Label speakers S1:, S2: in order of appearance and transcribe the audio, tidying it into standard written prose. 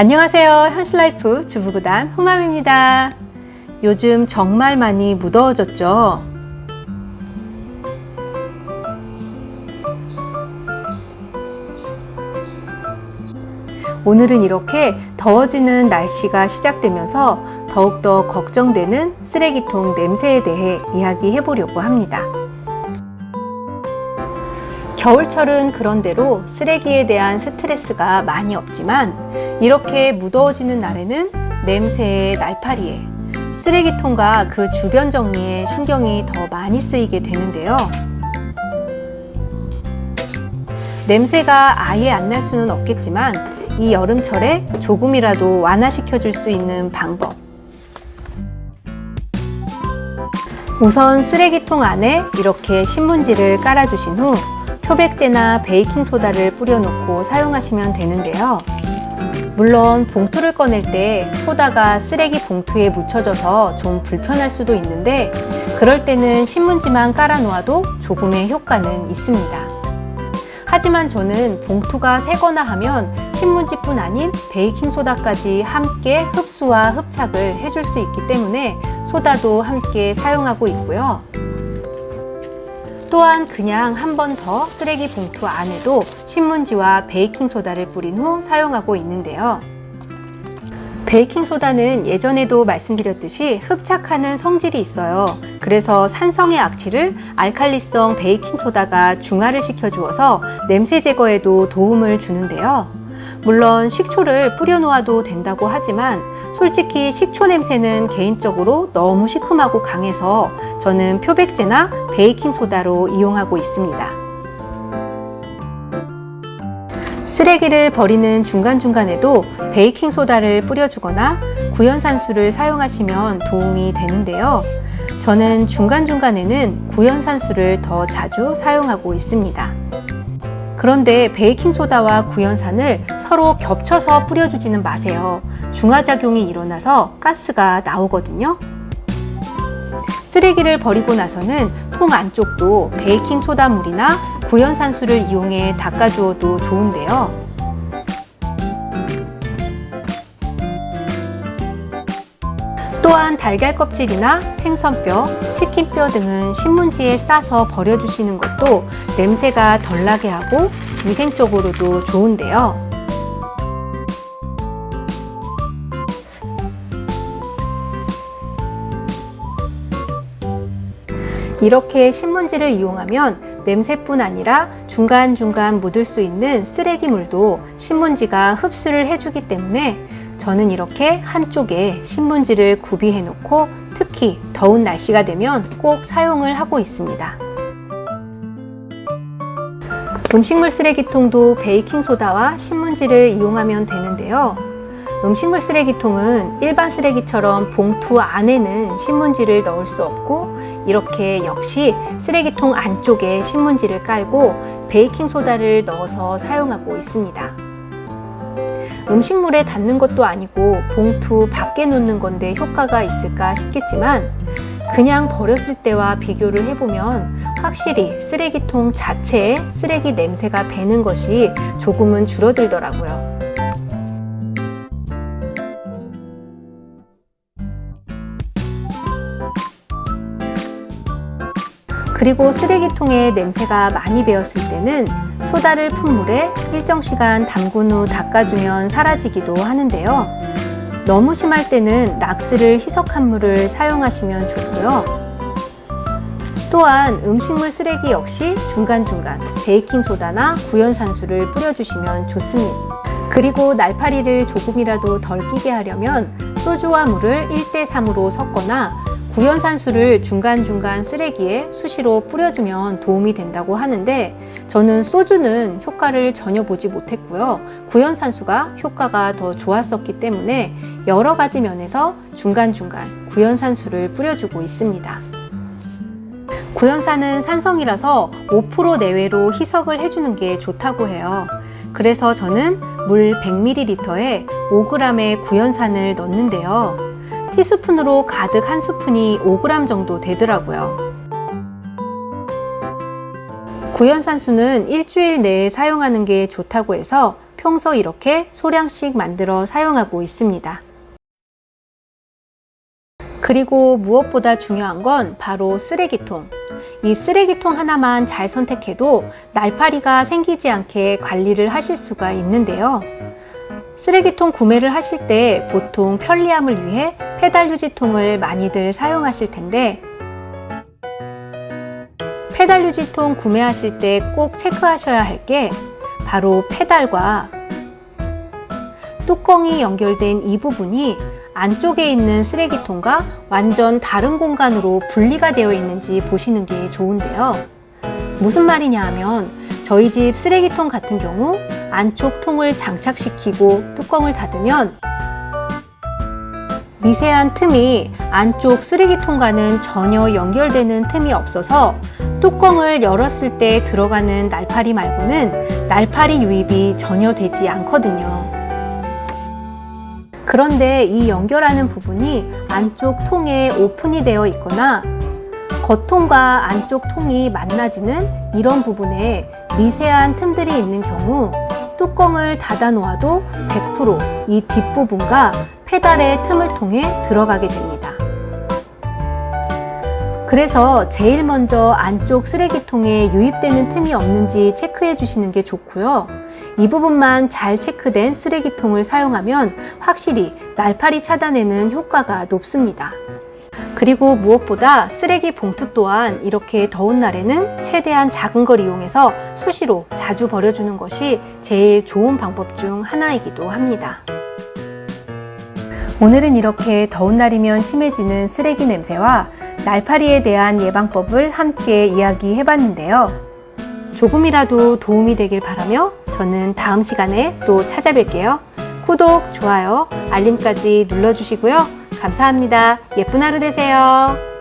S1: 안녕하세요. 현실라이프 주부구단 홍맘입니다. 요즘 정말 많이 무더워졌죠? 오늘은 이렇게 더워지는 날씨가 시작되면서 더욱더 걱정되는 쓰레기통 냄새에 대해 이야기해 보려고 합니다. 겨울철은 그런대로 쓰레기에 대한 스트레스가 많이 없지만 이렇게 무더워지는 날에는 냄새에 날파리에 쓰레기통과 그 주변 정리에 신경이 더 많이 쓰이게 되는데요. 냄새가 아예 안 날 수는 없겠지만 이 여름철에 조금이라도 완화시켜 줄 수 있는 방법. 우선 쓰레기통 안에 이렇게 신문지를 깔아 주신 후 표백제나 베이킹소다를 뿌려놓고 사용하시면 되는데요. 물론 봉투를 꺼낼 때 소다가 쓰레기 봉투에 묻혀져서 좀 불편할 수도 있는데 그럴 때는 신문지만 깔아 놓아도 조금의 효과는 있습니다. 하지만 저는 봉투가 새거나 하면 신문지뿐 아닌 베이킹소다까지 함께 흡수와 흡착을 해줄 수 있기 때문에 소다도 함께 사용하고 있고요. 또한 그냥 한 번 더 쓰레기 봉투 안에도 신문지와 베이킹소다를 뿌린 후 사용하고 있는데요. 베이킹소다는 예전에도 말씀드렸듯이 흡착하는 성질이 있어요. 그래서 산성의 악취를 알칼리성 베이킹소다가 중화를 시켜주어서 냄새 제거에도 도움을 주는데요. 물론 식초를 뿌려 놓아도 된다고 하지만 솔직히 식초 냄새는 개인적으로 너무 시큼하고 강해서 저는 표백제나 베이킹소다로 이용하고 있습니다. 쓰레기를 버리는 중간중간에도 베이킹소다를 뿌려주거나 구연산수를 사용하시면 도움이 되는데요. 저는 중간중간에는 구연산수를 더 자주 사용하고 있습니다. 그런데 베이킹소다와 구연산을 서로 겹쳐서 뿌려주지는 마세요. 중화작용이 일어나서 가스가 나오거든요. 쓰레기를 버리고 나서는 통 안쪽도 베이킹소다 물이나 구연산수를 이용해 닦아주어도 좋은데요. 또한 달걀 껍질이나 생선뼈, 치킨뼈 등은 신문지에 싸서 버려주시는 것도 냄새가 덜 나게 하고 위생적으로도 좋은데요. 이렇게 신문지를 이용하면 냄새뿐 아니라 중간중간 묻을 수 있는 쓰레기물도 신문지가 흡수를 해주기 때문에 저는 이렇게 한쪽에 신문지를 구비해 놓고 특히 더운 날씨가 되면 꼭 사용을 하고 있습니다. 음식물 쓰레기통도 베이킹소다와 신문지를 이용하면 되는데요. 음식물 쓰레기통은 일반 쓰레기처럼 봉투 안에는 신문지를 넣을 수 없고 이렇게 역시 쓰레기통 안쪽에 신문지를 깔고 베이킹소다를 넣어서 사용하고 있습니다. 음식물에 닿는 것도 아니고 봉투 밖에 놓는 건데 효과가 있을까 싶겠지만 그냥 버렸을 때와 비교를 해보면 확실히 쓰레기통 자체에 쓰레기 냄새가 배는 것이 조금은 줄어들더라고요. 그리고 쓰레기통에 냄새가 많이 배었을 때는 소다를 푼 물에 일정 시간 담근 후 닦아주면 사라지기도 하는데요. 너무 심할 때는 락스를 희석한 물을 사용하시면 좋고요. 또한 음식물 쓰레기 역시 중간중간 베이킹소다나 구연산수를 뿌려주시면 좋습니다. 그리고 날파리를 조금이라도 덜 끼게 하려면 소주와 물을 1대3으로 섞거나 구연산수를 중간중간 쓰레기에 수시로 뿌려주면 도움이 된다고 하는데 저는 소주는 효과를 전혀 보지 못했고요. 구연산수가 효과가 더 좋았었기 때문에 여러 가지 면에서 중간중간 구연산수를 뿌려주고 있습니다. 구연산은 산성이라서 5% 내외로 희석을 해주는 게 좋다고 해요. 그래서 저는 물 100ml에 5g의 구연산을 넣는데요. 티스푼으로 가득 한 스푼이 5g 정도 되더라고요. 구연산수는 일주일 내에 사용하는 게 좋다고 해서 평소 이렇게 소량씩 만들어 사용하고 있습니다. 그리고 무엇보다 중요한 건 바로 쓰레기통. 이 쓰레기통 하나만 잘 선택해도 날파리가 생기지 않게 관리를 하실 수가 있는데요. 쓰레기통 구매를 하실 때 보통 편리함을 위해 페달 유지통을 많이들 사용하실 텐데, 페달 유지통 구매하실 때 꼭 체크하셔야 할 게 바로 페달과 뚜껑이 연결된 이 부분이 안쪽에 있는 쓰레기통과 완전 다른 공간으로 분리가 되어 있는지 보시는 게 좋은데요. 무슨 말이냐 하면 저희 집 쓰레기통 같은 경우 안쪽 통을 장착시키고 뚜껑을 닫으면 미세한 틈이 안쪽 쓰레기통과는 전혀 연결되는 틈이 없어서 뚜껑을 열었을 때 들어가는 날파리 말고는 날파리 유입이 전혀 되지 않거든요. 그런데 이 연결하는 부분이 안쪽 통에 오픈이 되어 있거나 겉통과 안쪽 통이 만나지는 이런 부분에 미세한 틈들이 있는 경우 뚜껑을 닫아 놓아도 100% 이 뒷부분과 페달의 틈을 통해 들어가게 됩니다. 그래서 제일 먼저 안쪽 쓰레기통에 유입되는 틈이 없는지 체크해 주시는 게 좋고요. 이 부분만 잘 체크된 쓰레기통을 사용하면 확실히 날파리 차단에는 효과가 높습니다. 그리고 무엇보다 쓰레기 봉투 또한 이렇게 더운 날에는 최대한 작은 걸 이용해서 수시로 자주 버려주는 것이 제일 좋은 방법 중 하나이기도 합니다. 오늘은 이렇게 더운 날이면 심해지는 쓰레기 냄새와 날파리에 대한 예방법을 함께 이야기해 봤는데요. 조금이라도 도움이 되길 바라며 저는 다음 시간에 또 찾아뵐게요. 구독, 좋아요, 알림까지 눌러주시고요. 감사합니다. 예쁜 하루 되세요.